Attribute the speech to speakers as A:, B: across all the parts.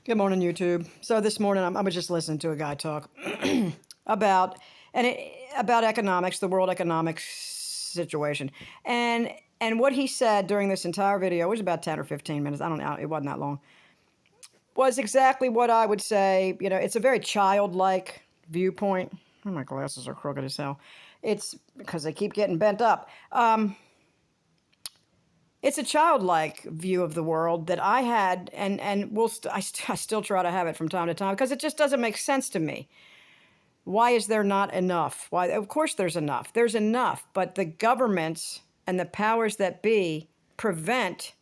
A: Good morning, YouTube. So this morning I was just listening to a guy talk about about economics, the world economics situation, and what he said during this entire video, it was about 10 or 15 minutes. I don't know. It wasn't that long. Was exactly what I would say. You know, it's a very childlike viewpoint. Oh, my glasses are crooked as hell. It's because they keep getting bent up. It's a childlike view of the world that I had, and I still try to have it from time to time because it just doesn't make sense to me. Why is there not enough? Why? Of course, there's enough. There's enough, but the governments and the powers that be prevent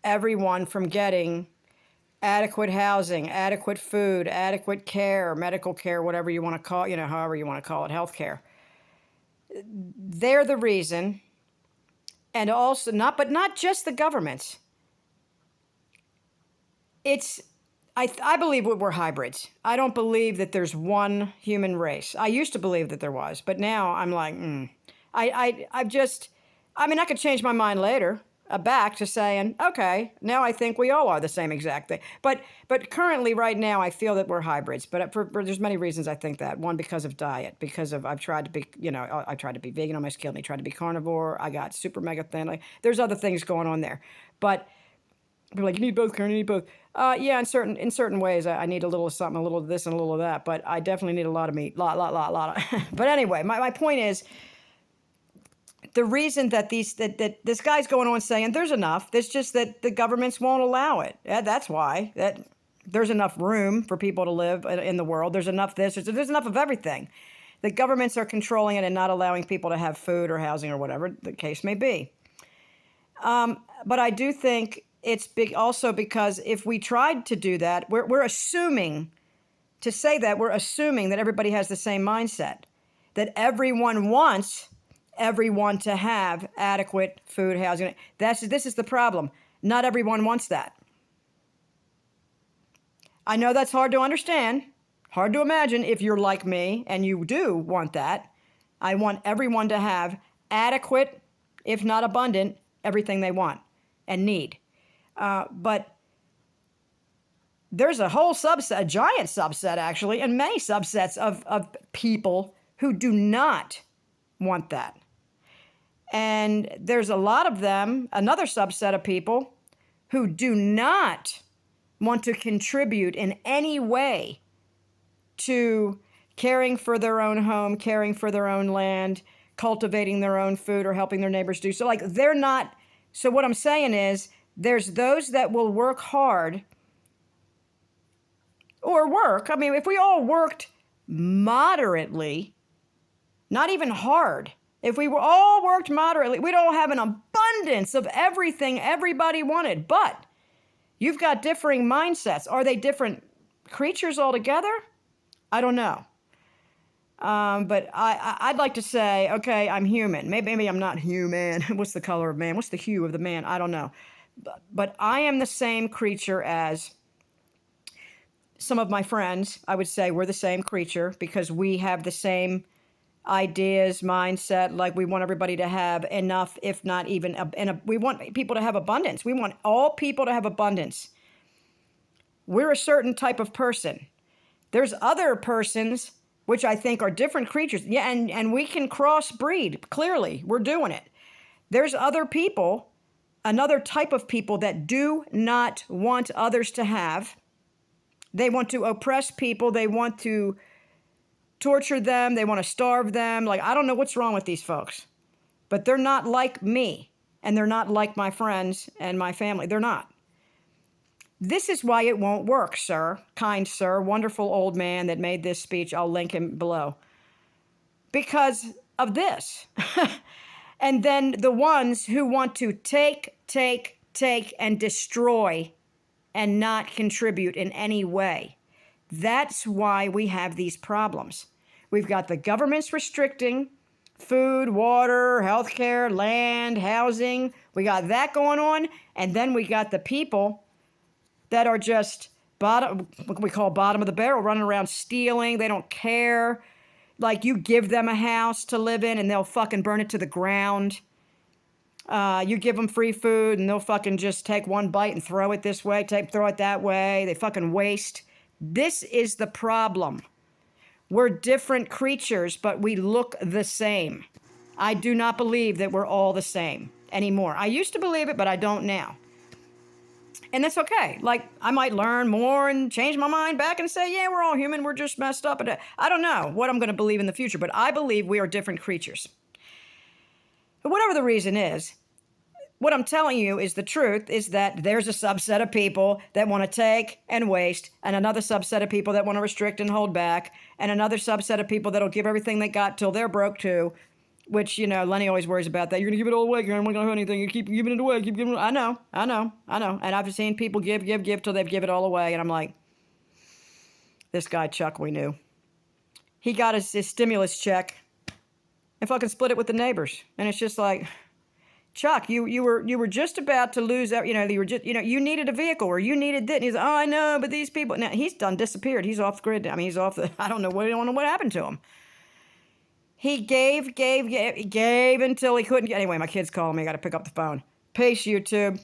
A: everyone from getting adequate housing, adequate food, adequate care, medical care, whatever you want to call, however you want to call it, health care. They're the reason. And also not just the governments. I believe we're hybrids. I don't believe that there's one human race. I used to believe that there was, but now I'm like, I could change my mind later, back to saying, okay, now I think we all are the same exact thing. But currently, right now, I feel that we're hybrids. But there's many reasons I think that. One, because of diet, because of I've tried to be, I tried to be vegan, almost killed me. Tried to be carnivore. I got super mega thin. Like, there's other things going on there. But people are like, you need both, Karen, you need both. Yeah, in certain ways, I need a little of something, a little of this, and a little of that. But I definitely need a lot of meat, lot of. But anyway, my point is, the reason that this guy's going on saying there's enough, it's just that the governments won't allow it. That's why. That there's enough room for people to live in the world. There's enough this. There's enough of everything. The governments are controlling it and not allowing people to have food or housing or whatever the case may be. But I do think it's big also because if we tried to do that, we're assuming, to say that, we're assuming that everybody has the same mindset, that everyone wants everyone to have adequate food, housing. This is the problem. Not everyone wants that. I know that's hard to understand, hard to imagine if you're like me and you do want that. I want everyone to have adequate, if not abundant, everything they want and need. But there's a whole subset, a giant subset actually, and many subsets of people who do not want that. And there's a lot of them, another subset of people, who do not want to contribute in any way to caring for their own home, caring for their own land, cultivating their own food, or helping their neighbors do so. Like, they're not. So what I'm saying is, there's those that will work hard or work. I mean, if we all worked moderately, not even hard, if we all worked moderately, we'd all have an abundance of everything everybody wanted. But you've got differing mindsets. Are they different creatures altogether? I don't know. But I'd like to say, okay, I'm human. Maybe I'm not human. What's the color of man? What's the hue of the man? I don't know. But I am the same creature as some of my friends. I would say we're the same creature because we have the same ideas, mindset. Like, we want everybody to have enough, if not even, we want people to have abundance. We want all people to have abundance. We're a certain type of person. There's other persons which I think are different creatures. Yeah, and we can crossbreed. Clearly, we're doing it. There's other people, another type of people that do not want others to have. They want to oppress people. They want to torture them. They want to starve them. Like, I don't know what's wrong with these folks, but they're not like me, and they're not like my friends and my family. They're not. This is why it won't work, sir, kind sir, wonderful old man that made this speech. I'll link him below. Because of this. And then the ones who want to take, and destroy and not contribute in any way. That's why we have these problems. We've got the governments restricting food, water, healthcare, land, housing. We got that going on. And then we got the people that are just what we call bottom of the barrel, running around stealing. They don't care. Like, you give them a house to live in and they'll fucking burn it to the ground. You give them free food and they'll fucking just take one bite and throw it this way, throw it that way. They fucking waste. This is the problem. We're different creatures, but we look the same. I do not believe that we're all the same anymore. I used to believe it, but I don't now. And that's okay. Like, I might learn more and change my mind back and say, yeah, we're all human. We're just messed up. I don't know what I'm going to believe in the future, but I believe we are different creatures. But whatever the reason is, what I'm telling you is the truth, is that there's a subset of people that want to take and waste, and another subset of people that want to restrict and hold back, and another subset of people that'll give everything they got till they're broke too, which, you know, Lenny always worries about that. You're going to give it all away. You're not going to have anything. You keep giving it away. Keep giving it away. I know. And I've seen people give till they've given it all away. And I'm like, this guy, Chuck, we knew. He got his stimulus check and fucking split it with the neighbors. And it's just like, Chuck, you were just about to lose out. You know, you needed a vehicle or you needed this. And he's like, oh, I know, but these people. Now, he's disappeared. He's off the grid. I mean, he's off the, I don't know what happened to him. He gave until he couldn't. Anyway, my kid's calling me. I got to pick up the phone. Peace, YouTube.